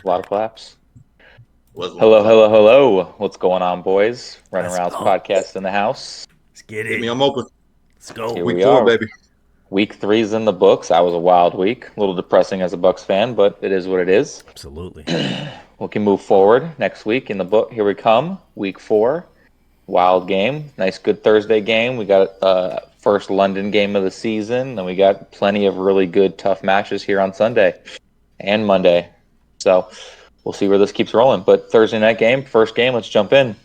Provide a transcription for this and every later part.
A lot of claps. Was a lot of Hello, clap. hello, hello. What's going on, boys? Running Let's Arounds go. podcast in the house. Let's get Hit me, it. I'm open. Let's go. Here Week we four, are. baby. Week three's in the books. I was a wild week. A little depressing as a Bucks fan, but it is what it is. Absolutely. We can move forward next week in the book. Here we come. Week four. Wild game. Nice, good Thursday game. We got first London game of the season. Then we got plenty of really good, tough matches here on Sunday and Monday. So we'll see where this keeps rolling. But Thursday night game, first game, let's jump in.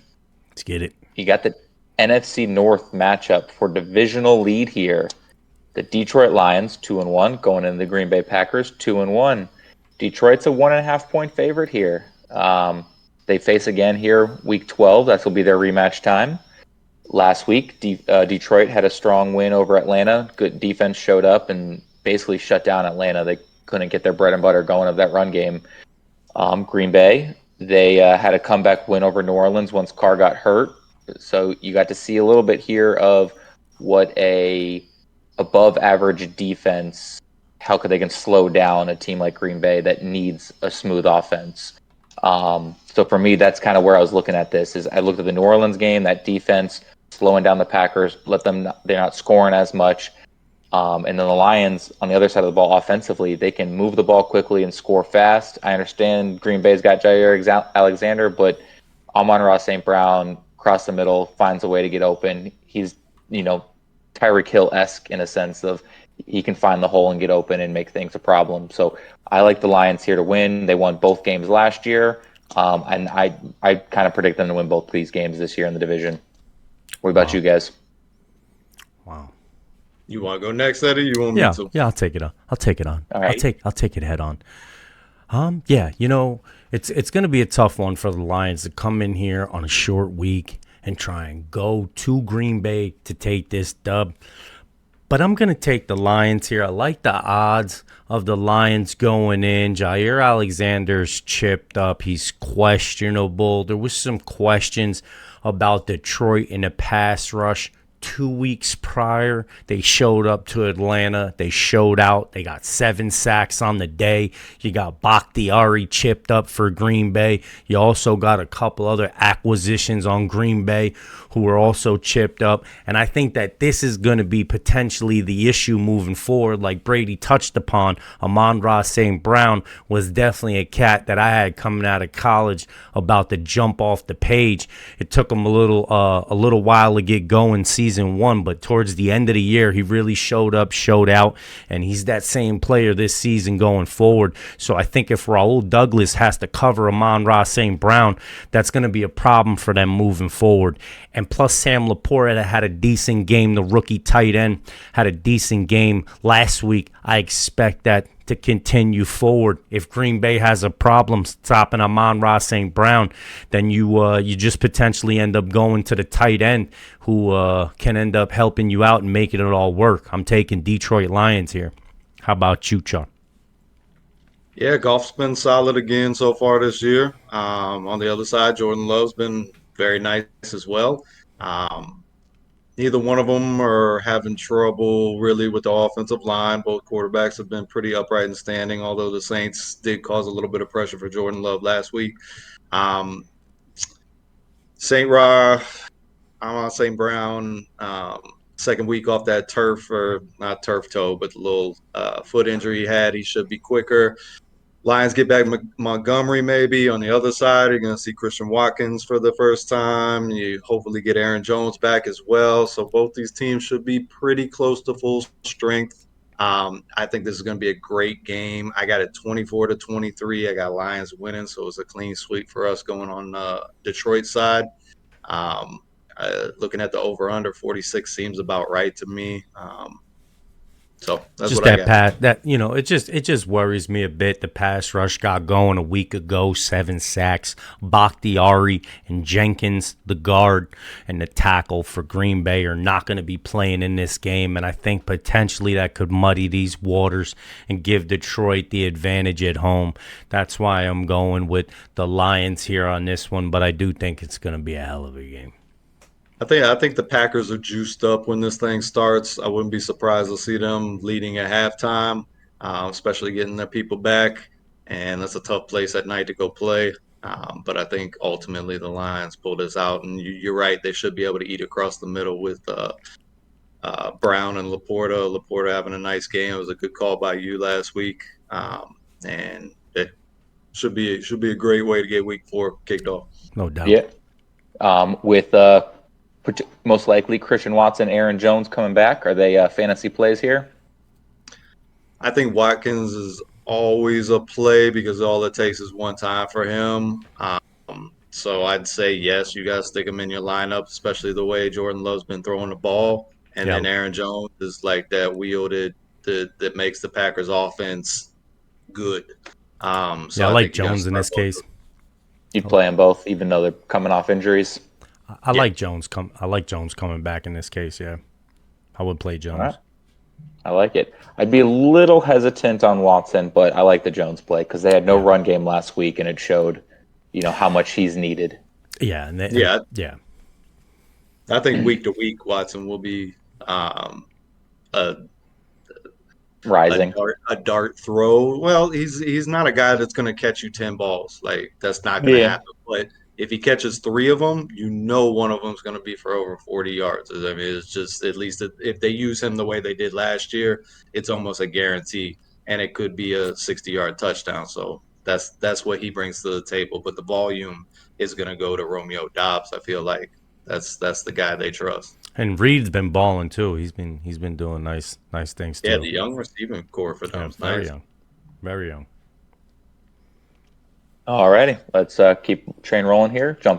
Let's get it. You got the NFC North matchup for divisional lead here. The Detroit Lions, 2-1, going into the Green Bay Packers, 2-1. Detroit's a 1.5 point favorite here. They face again here week 12. That will be their rematch time. Last week, Detroit had a strong win over Atlanta. Good defense showed up and basically shut down Atlanta. They couldn't get their bread and butter going of that run game. Green Bay, they had a comeback win over New Orleans once Carr got hurt. So you got to see a little bit here of what a above average defense, how could they can slow down a team like Green Bay that needs a smooth offense. So for me, that's kind of where I was looking at this. Is I looked at the New Orleans game, that defense slowing down the Packers, they're not scoring as much. And then the Lions on the other side of the ball offensively, they can move the ball quickly and score fast. I understand Green Bay's got Jair Alexander, but Amon-Ra St. Brown across the middle finds a way to get open. He's, Tyreek Hill-esque in a sense of he can find the hole and get open and make things a problem. So I like the Lions here to win. They won both games last year. And I kind of predict them to win both these games this year in the division. What about Wow. you guys? Wow. You want to go next, Eddie? You want me Yeah. to? Yeah. I'll take it on. I'll take it on. All I'll right. take. I'll take it head on. Yeah. It's gonna be a tough one for the Lions to come in here on a short week and try and go to Green Bay to take this dub. But I'm going to take the Lions here. I like the odds of the Lions going in. Jair Alexander's chipped up. He's questionable. There was some questions about Detroit in the pass rush. 2 weeks prior, they showed up to Atlanta. They showed out. They got 7 sacks on the day. You got Bakhtiari chipped up for Green Bay. You also got a couple other acquisitions on Green Bay who were also chipped up. And I think that this is going to be potentially the issue moving forward. Like Brady touched upon, Amon-Ra St. Brown was definitely a cat that I had coming out of college about to jump off the page. It took him a little while to get going season one, but towards the end of the year, he really showed up, showed out, and he's that same player this season going forward. So I think if Raul Douglas has to cover Amon-Ra St. Brown, that's going to be a problem for them moving forward. And plus, Sam Laporta had a decent game. The rookie tight end had a decent game last week. I expect that to continue forward. If Green Bay has a problem stopping Amon-Ra St. Brown, then you just potentially end up going to the tight end who can end up helping you out and making it all work. I'm taking Detroit Lions here. How about you, Chuck? Yeah, golf's been solid again so far this year. On the other side, Jordan Love's been very nice as well. Um, Neither one of them are having trouble really with the offensive line. Both quarterbacks have been pretty upright and standing, although the Saints did cause a little bit of pressure for Jordan Love last week. Um, St. Ra, I'm on St. Brown. Second week off that turf, or not turf toe, but the little foot injury he had. He should be quicker. Lions get back Montgomery maybe on the other side. You're going to see Christian Watkins for the first time. You hopefully get Aaron Jones back as well. So both these teams should be pretty close to full strength. I think this is going to be a great game. I got it 24-23. I got Lions winning, so it's a clean sweep for us going on Detroit side. Um, Looking at the over under 46 seems about right to me. So that's Just what I that got. pass that it just worries me a bit. The pass rush got going a week ago, 7 sacks. Bakhtiari and Jenkins, the guard and the tackle for Green Bay, are not going to be playing in this game, and I think potentially that could muddy these waters and give Detroit the advantage at home. That's why I'm going with the Lions here on this one, but I do think it's going to be a hell of a game. I think the Packers are juiced up when this thing starts. I wouldn't be surprised to see them leading at halftime, especially getting their people back. and that's a tough place at night to go play. But I think ultimately the Lions pull this out, and you're right. They should be able to eat across the middle with Brown and Laporta. Laporta having a nice game. It was a good call by you last week, and it should be a great way to get Week 4 kicked off. No doubt. Yeah. With most likely Christian Watson, Aaron Jones coming back. Are they fantasy plays here? I think Watkins is always a play because all it takes is one time for him. So I'd say yes, you guys stick him in your lineup, especially the way Jordan Love's been throwing the ball. And Yeah. then Aaron Jones is like that wielded that makes the Packers offense good. So Yeah, I like think you gotta Jones in start this both case. of them. You'd play them both, even though they're coming off injuries. I like Jones. I like Jones coming back in this case. Yeah, I would play Jones. All right. I like it. I'd be a little hesitant on Watson, but I like the Jones play because they had no run game last week, and it showed, how much he's needed. Yeah, Yeah. yeah. I think week to week Watson will be a Rising. a dart throw. Well, he's not a guy that's going to catch you 10 balls. Like that's not going to Yeah. happen. But if he catches 3 of them, one of them is going to be for over 40 yards. I mean, it's just at least if they use him the way they did last year, it's almost a guarantee, and it could be a 60-yard touchdown. So that's what he brings to the table. But the volume is going to go to Romeo Doubs. I feel like that's the guy they trust. And Reed's been balling too. He's been doing nice things too. Yeah, the young receiving core for them is very nice. young, very young. Alrighty, let's keep train rolling here. Jump